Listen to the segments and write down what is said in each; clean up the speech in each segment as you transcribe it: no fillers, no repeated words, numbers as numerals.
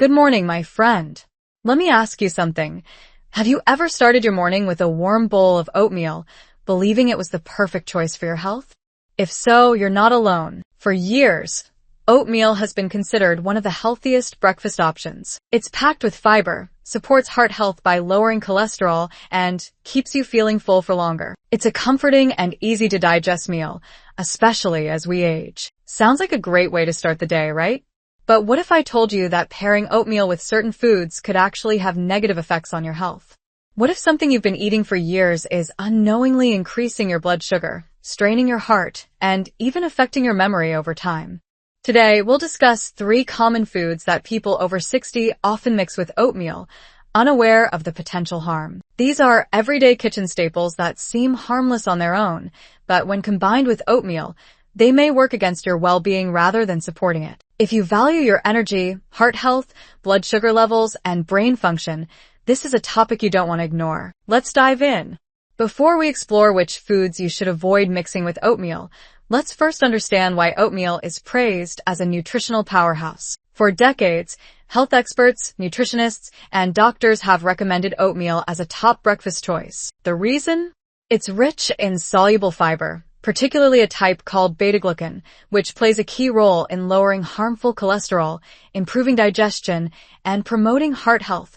Good morning, my friend. Let me ask you something. Have you ever started your morning with a warm bowl of oatmeal, believing it was the perfect choice for your health? If so, you're not alone. For years, oatmeal has been considered one of the healthiest breakfast options. It's packed with fiber, supports heart health by lowering cholesterol, and keeps you feeling full for longer. It's a comforting and easy-to-digest meal, especially as we age. Sounds like a great way to start the day, right? But what if I told you that pairing oatmeal with certain foods could actually have negative effects on your health? What if something you've been eating for years is unknowingly increasing your blood sugar, straining your heart, and even affecting your memory over time? Today, we'll discuss 3 common foods that people over 60 often mix with oatmeal, unaware of the potential harm. These are everyday kitchen staples that seem harmless on their own, but when combined with oatmeal, they may work against your well-being rather than supporting it. If you value your energy, heart health, blood sugar levels, and brain function, this is a topic you don't want to ignore. Let's dive in. Before we explore which foods you should avoid mixing with oatmeal, let's first understand why oatmeal is praised as a nutritional powerhouse. For decades, health experts, nutritionists, and doctors have recommended oatmeal as a top breakfast choice. The reason? It's rich in soluble fiber, particularly a type called beta-glucan, which plays a key role in lowering harmful cholesterol, improving digestion, and promoting heart health,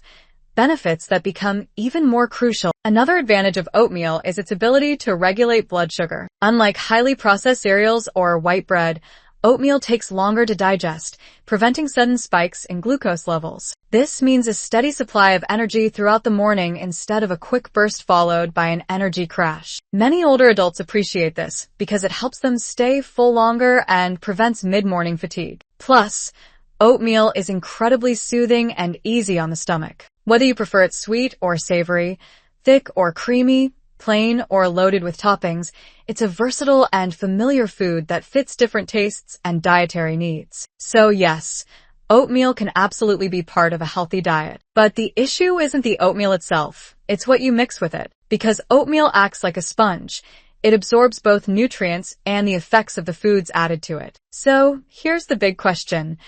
benefits that become even more crucial. Another advantage of oatmeal is its ability to regulate blood sugar. Unlike highly processed cereals or white bread, oatmeal takes longer to digest, preventing sudden spikes in glucose levels. This means a steady supply of energy throughout the morning instead of a quick burst followed by an energy crash. Many older adults appreciate this because it helps them stay full longer and prevents mid-morning fatigue. Plus, oatmeal is incredibly soothing and easy on the stomach. Whether you prefer it sweet or savory, thick or creamy, plain or loaded with toppings, it's a versatile and familiar food that fits different tastes and dietary needs. So yes, oatmeal can absolutely be part of a healthy diet. But the issue isn't the oatmeal itself, it's what you mix with it. Because oatmeal acts like a sponge, it absorbs both nutrients and the effects of the foods added to it. So here's the big question.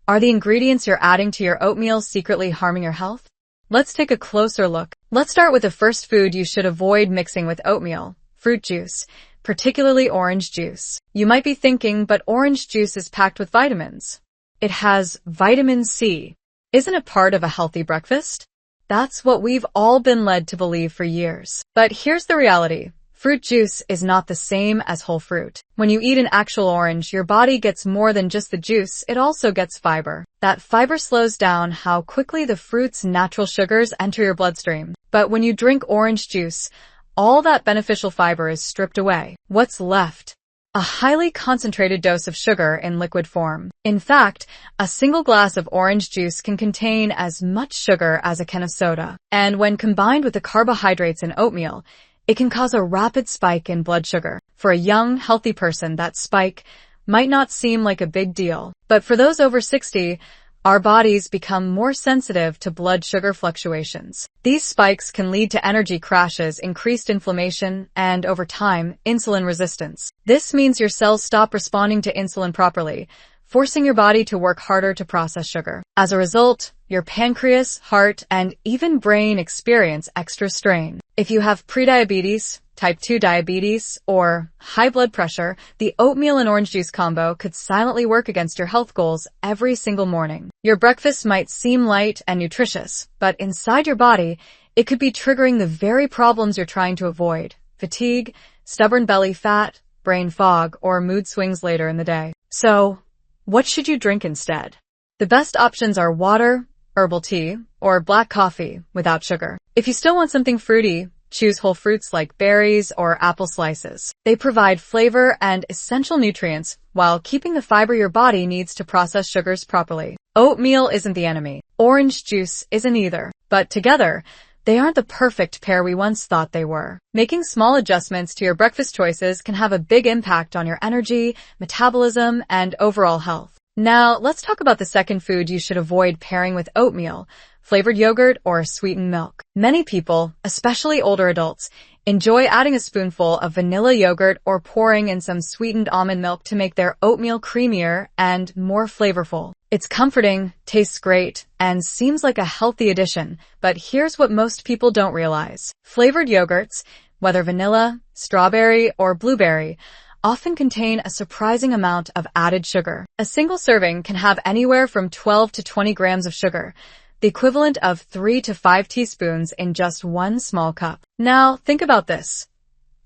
Are the ingredients you're adding to your oatmeal secretly harming your health? Let's take a closer look. Let's start with the first food you should avoid mixing with oatmeal: fruit juice, particularly orange juice. You might be thinking, but orange juice is packed with vitamins. It has vitamin C. Isn't it part of a healthy breakfast? That's what we've all been led to believe for years. But here's the reality. Fruit juice is not the same as whole fruit. When you eat an actual orange, your body gets more than just the juice, it also gets fiber. That fiber slows down how quickly the fruit's natural sugars enter your bloodstream. But when you drink orange juice, all that beneficial fiber is stripped away. What's left? A highly concentrated dose of sugar in liquid form. In fact, a single glass of orange juice can contain as much sugar as a can of soda. And when combined with the carbohydrates in oatmeal, it can cause a rapid spike in blood sugar. For a young, healthy person, that spike might not seem like a big deal. But for those over 60, our bodies become more sensitive to blood sugar fluctuations. These spikes can lead to energy crashes, increased inflammation, and over time, insulin resistance. This means your cells stop responding to insulin properly, forcing your body to work harder to process sugar. As a result, your pancreas, heart, and even brain experience extra strain. If you have prediabetes, type 2 diabetes, or high blood pressure, the oatmeal and orange juice combo could silently work against your health goals every single morning. Your breakfast might seem light and nutritious, but inside your body, it could be triggering the very problems you're trying to avoid: fatigue, stubborn belly fat, brain fog, or mood swings later in the day. So, what should you drink instead? The best options are water, herbal tea, or black coffee without sugar. If you still want something fruity, choose whole fruits like berries or apple slices. They provide flavor and essential nutrients while keeping the fiber your body needs to process sugars properly. Oatmeal isn't the enemy. Orange juice isn't either. But together, they aren't the perfect pair we once thought they were. Making small adjustments to your breakfast choices can have a big impact on your energy, metabolism, and overall health. Now, let's talk about the second food you should avoid pairing with oatmeal: flavored yogurt or sweetened milk. Many people, especially older adults, Enjoy adding a spoonful of vanilla yogurt or pouring in some sweetened almond milk to make their oatmeal creamier and more flavorful. It's comforting, tastes great, and seems like a healthy addition, but here's what most people don't realize. Flavored yogurts, whether vanilla, strawberry, or blueberry, often contain a surprising amount of added sugar. A single serving can have anywhere from 12 to 20 grams of sugar, the equivalent of 3 to 5 teaspoons in just one small cup. Now, think about this.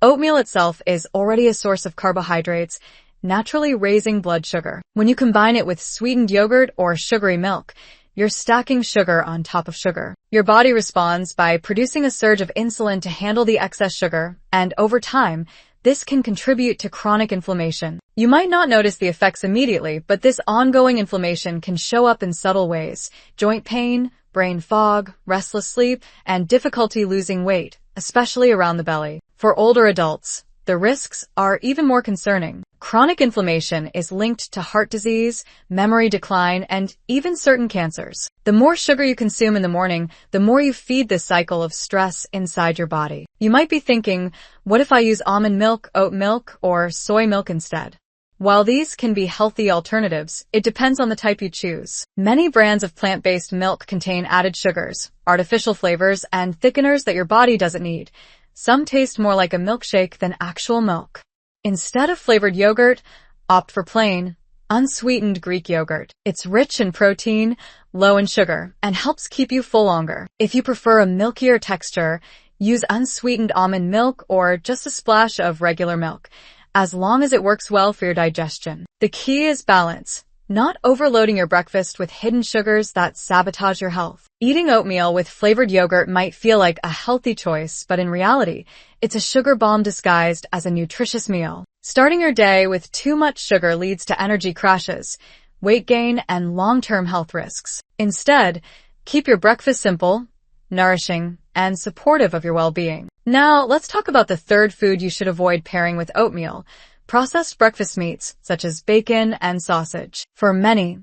Oatmeal itself is already a source of carbohydrates, naturally raising blood sugar. When you combine it with sweetened yogurt or sugary milk, you're stacking sugar on top of sugar. Your body responds by producing a surge of insulin to handle the excess sugar, and over time, this can contribute to chronic inflammation. You might not notice the effects immediately, but this ongoing inflammation can show up in subtle ways: joint pain, brain fog, restless sleep, and difficulty losing weight, especially around the belly. For older adults, the risks are even more concerning. Chronic inflammation is linked to heart disease, memory decline, and even certain cancers. The more sugar you consume in the morning, the more you feed this cycle of stress inside your body. You might be thinking, what if I use almond milk, oat milk, or soy milk instead? While these can be healthy alternatives, it depends on the type you choose. Many brands of plant-based milk contain added sugars, artificial flavors, and thickeners that your body doesn't need. Some taste more like a milkshake than actual milk. Instead of flavored yogurt, opt for plain, unsweetened Greek yogurt. It's rich in protein, low in sugar, and helps keep you full longer. If you prefer a milkier texture, use unsweetened almond milk or just a splash of regular milk, as long as it works well for your digestion. The key is balance, not overloading your breakfast with hidden sugars that sabotage your health. Eating oatmeal with flavored yogurt might feel like a healthy choice, but in reality, it's a sugar bomb disguised as a nutritious meal. Starting your day with too much sugar leads to energy crashes, weight gain, and long-term health risks. Instead, keep your breakfast simple, nourishing, and supportive of your well-being. Now, let's talk about the third food you should avoid pairing with oatmeal: processed breakfast meats, such as bacon and sausage. For many,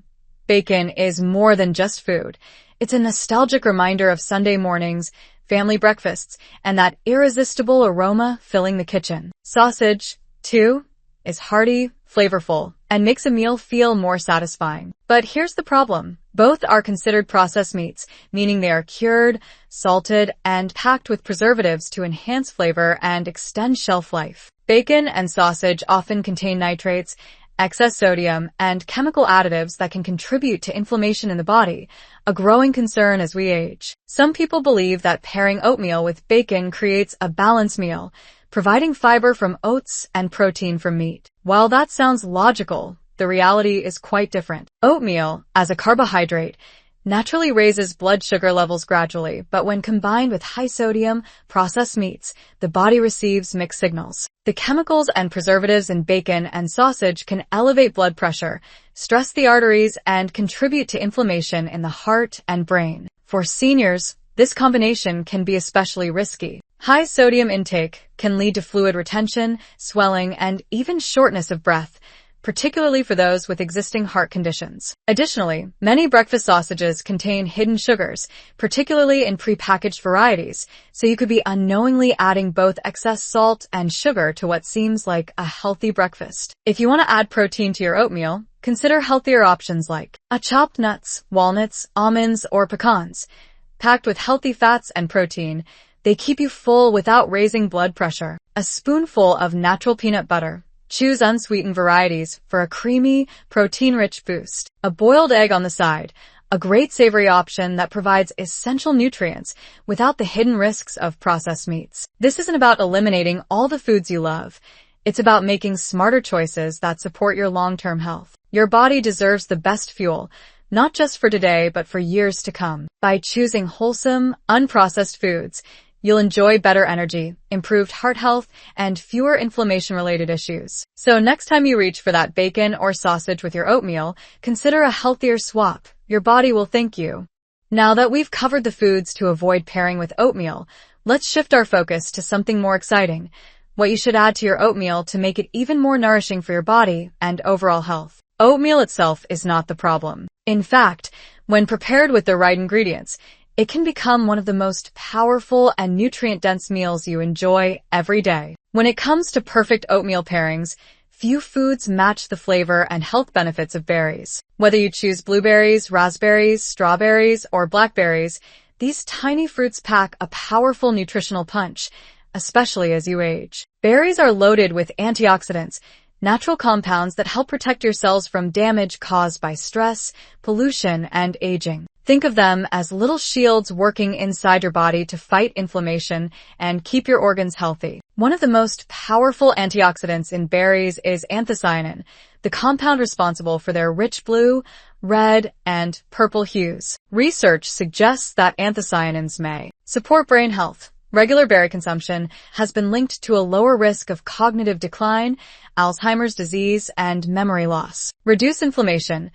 bacon is more than just food. It's a nostalgic reminder of Sunday mornings, family breakfasts, and that irresistible aroma filling the kitchen. Sausage, too, is hearty, flavorful, and makes a meal feel more satisfying. But here's the problem. Both are considered processed meats, meaning they are cured, salted, and packed with preservatives to enhance flavor and extend shelf life. Bacon and sausage often contain nitrates, excess sodium, and chemical additives that can contribute to inflammation in the body, a growing concern as we age. Some people believe that pairing oatmeal with bacon creates a balanced meal, providing fiber from oats and protein from meat. While that sounds logical, the reality is quite different. Oatmeal, as a carbohydrate, naturally raises blood sugar levels gradually, but when combined with high-sodium, processed meats, the body receives mixed signals. The chemicals and preservatives in bacon and sausage can elevate blood pressure, stress the arteries, and contribute to inflammation in the heart and brain. For seniors, this combination can be especially risky. High sodium intake can lead to fluid retention, swelling, and even shortness of breath, particularly for those with existing heart conditions. Additionally, many breakfast sausages contain hidden sugars, particularly in prepackaged varieties, so you could be unknowingly adding both excess salt and sugar to what seems like a healthy breakfast. If you want to add protein to your oatmeal, consider healthier options like chopped nuts, walnuts, almonds, or pecans. Packed with healthy fats and protein, they keep you full without raising blood pressure. A spoonful of natural peanut butter. Choose unsweetened varieties for a creamy, protein-rich boost. A boiled egg on the side, a great savory option that provides essential nutrients without the hidden risks of processed meats. This isn't about eliminating all the foods you love. It's about making smarter choices that support your long-term health. Your body deserves the best fuel, not just for today, but for years to come. By choosing wholesome, unprocessed foods, you'll enjoy better energy, improved heart health, and fewer inflammation-related issues. So next time you reach for that bacon or sausage with your oatmeal, consider a healthier swap. Your body will thank you. Now that we've covered the foods to avoid pairing with oatmeal, let's shift our focus to something more exciting: what you should add to your oatmeal to make it even more nourishing for your body and overall health. Oatmeal itself is not the problem. In fact, when prepared with the right ingredients, it can become one of the most powerful and nutrient-dense meals you enjoy every day. When it comes to perfect oatmeal pairings, few foods match the flavor and health benefits of berries. Whether you choose blueberries, raspberries, strawberries, or blackberries, these tiny fruits pack a powerful nutritional punch, especially as you age. Berries are loaded with antioxidants, natural compounds that help protect your cells from damage caused by stress, pollution, and aging. Think of them as little shields working inside your body to fight inflammation and keep your organs healthy. One of the most powerful antioxidants in berries is anthocyanin, the compound responsible for their rich blue, red, and purple hues. Research suggests that anthocyanins may support brain health. Regular berry consumption has been linked to a lower risk of cognitive decline, Alzheimer's disease, and memory loss. Reduce inflammation.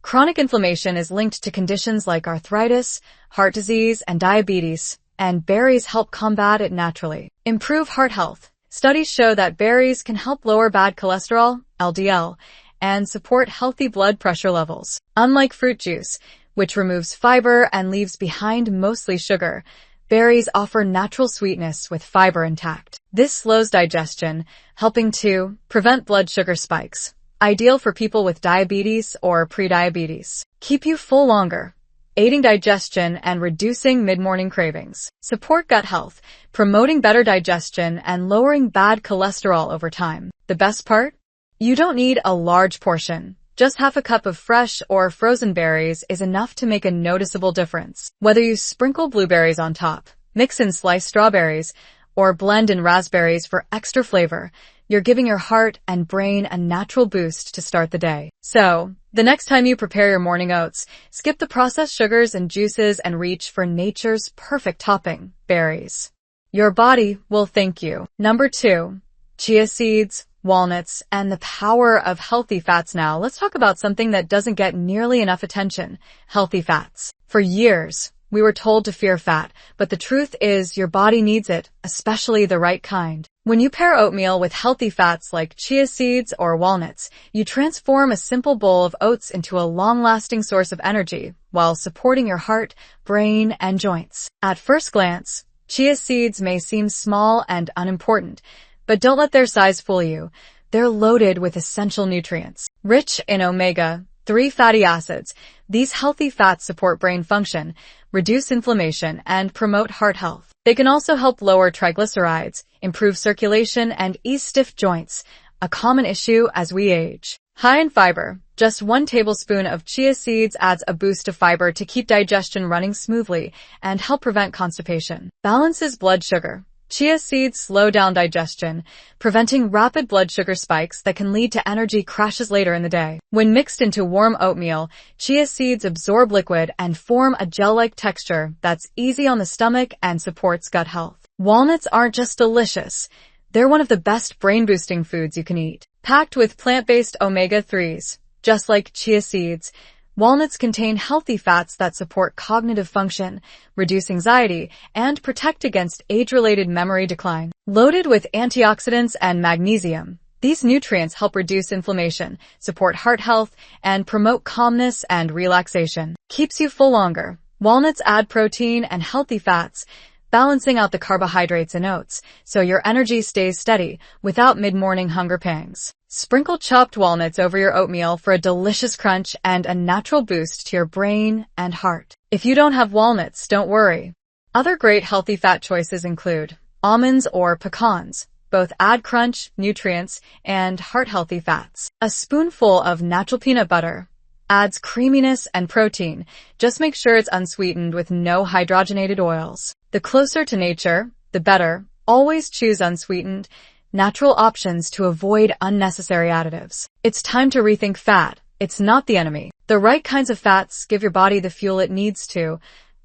Chronic inflammation is linked to conditions like arthritis, heart disease, and diabetes, and berries help combat it naturally. Improve heart health. Studies show that berries can help lower bad cholesterol, LDL, and support healthy blood pressure levels. Unlike fruit juice, which removes fiber and leaves behind mostly sugar, berries offer natural sweetness with fiber intact. This slows digestion, helping to prevent blood sugar spikes. Ideal for people with diabetes or prediabetes. Keep you full longer, aiding digestion and reducing mid-morning cravings. Support gut health, promoting better digestion and lowering bad cholesterol over time. The best part? You don't need a large portion. Just half a cup of fresh or frozen berries is enough to make a noticeable difference. Whether you sprinkle blueberries on top, mix in sliced strawberries, or blend in raspberries for extra flavor, you're giving your heart and brain a natural boost to start the day. So, the next time you prepare your morning oats, skip the processed sugars and juices and reach for nature's perfect topping, berries. Your body will thank you. Number 2, chia seeds, walnuts, and the power of healthy fats. Now, let's talk about something that doesn't get nearly enough attention, healthy fats. For years, we were told to fear fat, but the truth is your body needs it, especially the right kind. When you pair oatmeal with healthy fats like chia seeds or walnuts, you transform a simple bowl of oats into a long-lasting source of energy while supporting your heart, brain, and joints. At first glance, chia seeds may seem small and unimportant, but don't let their size fool you. They're loaded with essential nutrients. Rich in omega-3 fatty acids, these healthy fats support brain function, reduce inflammation, and promote heart health. They can also help lower triglycerides, improve circulation, and ease stiff joints, a common issue as we age. High in fiber, just 1 tablespoon of chia seeds adds a boost of fiber to keep digestion running smoothly and help prevent constipation. Balances blood sugar. Chia seeds slow down digestion, preventing rapid blood sugar spikes that can lead to energy crashes later in the day. When mixed into warm oatmeal, chia seeds absorb liquid and form a gel-like texture that's easy on the stomach and supports gut health. Walnuts aren't just delicious, they're one of the best brain-boosting foods you can eat. Packed with plant-based omega-3s, just like chia seeds, walnuts contain healthy fats that support cognitive function, reduce anxiety, and protect against age-related memory decline. Loaded with antioxidants and magnesium, these nutrients help reduce inflammation, support heart health, and promote calmness and relaxation. Keeps you full longer. Walnuts add protein and healthy fats, balancing out the carbohydrates in oats, so your energy stays steady without mid-morning hunger pangs. Sprinkle chopped walnuts over your oatmeal for a delicious crunch and a natural boost to your brain and heart. If you don't have walnuts, don't worry. Other great healthy fat choices include almonds or pecans. Both add crunch, nutrients, and heart-healthy fats. A spoonful of natural peanut butter adds creaminess and protein. Just make sure it's unsweetened with no hydrogenated oils. The closer to nature, the better. Always choose unsweetened, natural options to avoid unnecessary additives. It's time to rethink fat. It's not the enemy. The right kinds of fats give your body the fuel it needs to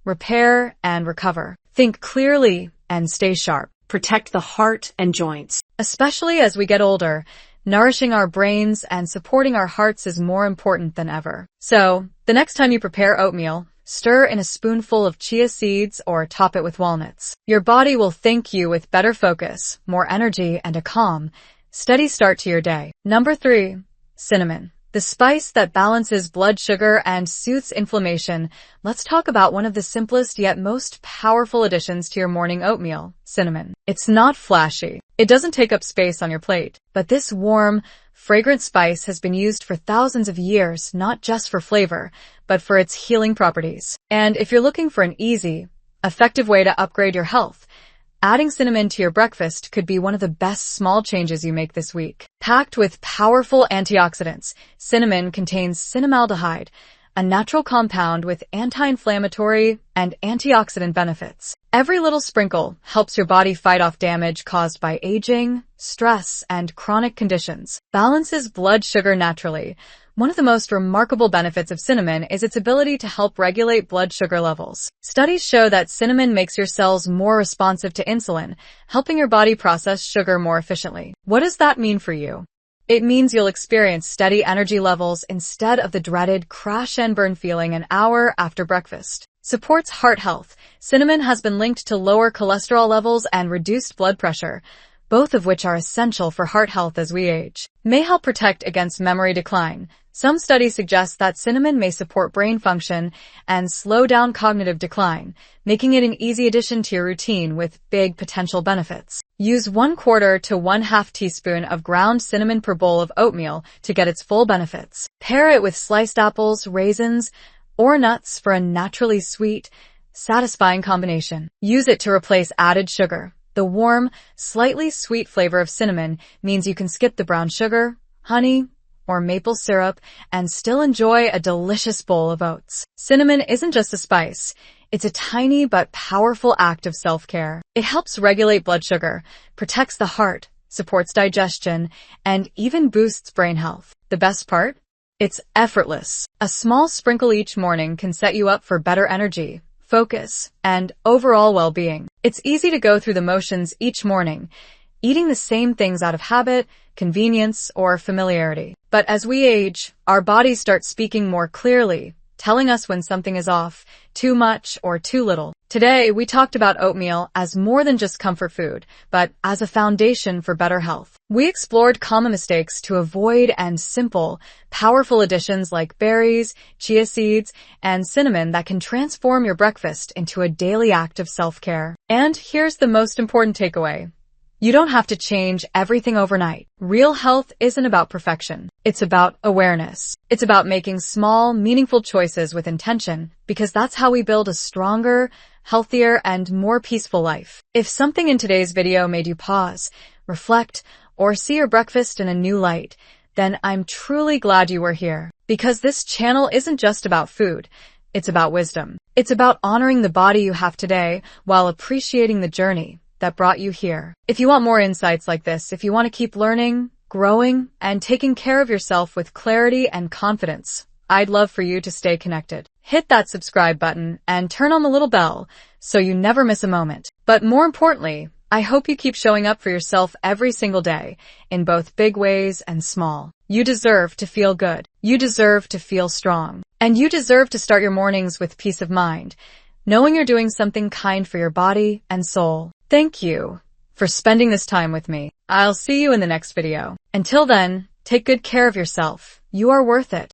repair and recover. Think clearly and stay sharp. Protect the heart and joints. Especially as we get older, nourishing our brains and supporting our hearts is more important than ever. So, the next time you prepare oatmeal, stir in a spoonful of chia seeds or top it with walnuts. Your body will thank you with better focus, more energy, and a calm, steady start to your day. Number 3, cinnamon. The spice that balances blood sugar and soothes inflammation. Let's talk about one of the simplest yet most powerful additions to your morning oatmeal, cinnamon. It's not flashy. It doesn't take up space on your plate. But this warm, fragrant spice has been used for thousands of years, not just for flavor, but for its healing properties. And if you're looking for an easy, effective way to upgrade your health, adding cinnamon to your breakfast could be one of the best small changes you make this week. Packed with powerful antioxidants, cinnamon contains cinnamaldehyde, a natural compound with anti-inflammatory and antioxidant benefits. Every little sprinkle helps your body fight off damage caused by aging, stress, and chronic conditions. Balances blood sugar naturally. One of the most remarkable benefits of cinnamon is its ability to help regulate blood sugar levels. Studies show that cinnamon makes your cells more responsive to insulin, helping your body process sugar more efficiently. What does that mean for you? It means you'll experience steady energy levels instead of the dreaded crash and burn feeling an hour after breakfast. Supports heart health. Cinnamon has been linked to lower cholesterol levels and reduced blood pressure, both of which are essential for heart health as we age. May help protect against memory decline. Some studies suggest that cinnamon may support brain function and slow down cognitive decline, making it an easy addition to your routine with big potential benefits. Use 1/4 to 1/2 teaspoon of ground cinnamon per bowl of oatmeal to get its full benefits. Pair it with sliced apples, raisins, or nuts for a naturally sweet, satisfying combination. Use it to replace added sugar. The warm, slightly sweet flavor of cinnamon means you can skip the brown sugar, honey, or maple syrup and still enjoy a delicious bowl of oats. Cinnamon isn't just a spice. It's a tiny but powerful act of self-care. It helps regulate blood sugar, protects the heart, supports digestion, and even boosts brain health. The best part? It's effortless. A small sprinkle each morning can set you up for better energy, focus, and overall well-being. It's easy to go through the motions each morning, eating the same things out of habit, convenience, or familiarity. But as we age, our bodies start speaking more clearly, telling us when something is off, too much or too little. Today, we talked about oatmeal as more than just comfort food, but as a foundation for better health. We explored common mistakes to avoid and simple, powerful additions like berries, chia seeds, and cinnamon that can transform your breakfast into a daily act of self-care. And here's the most important takeaway. You don't have to change everything overnight. Real health isn't about perfection. It's about awareness. It's about making small, meaningful choices with intention, because that's how we build a stronger, healthier, and more peaceful life. If something in today's video made you pause, reflect, or see your breakfast in a new light, then I'm truly glad you were here. Because this channel isn't just about food. It's about wisdom. It's about honoring the body you have today while appreciating the journey that brought you here. If you want more insights like this, if you want to keep learning, growing, and taking care of yourself with clarity and confidence, I'd love for you to stay connected. Hit that subscribe button and turn on the little bell so you never miss a moment. But more importantly, I hope you keep showing up for yourself every single day, in both big ways and small. You deserve to feel good. You deserve to feel strong. And you deserve to start your mornings with peace of mind, knowing you're doing something kind for your body and soul. Thank you for spending this time with me. I'll see you in the next video. Until then, take good care of yourself. You are worth it.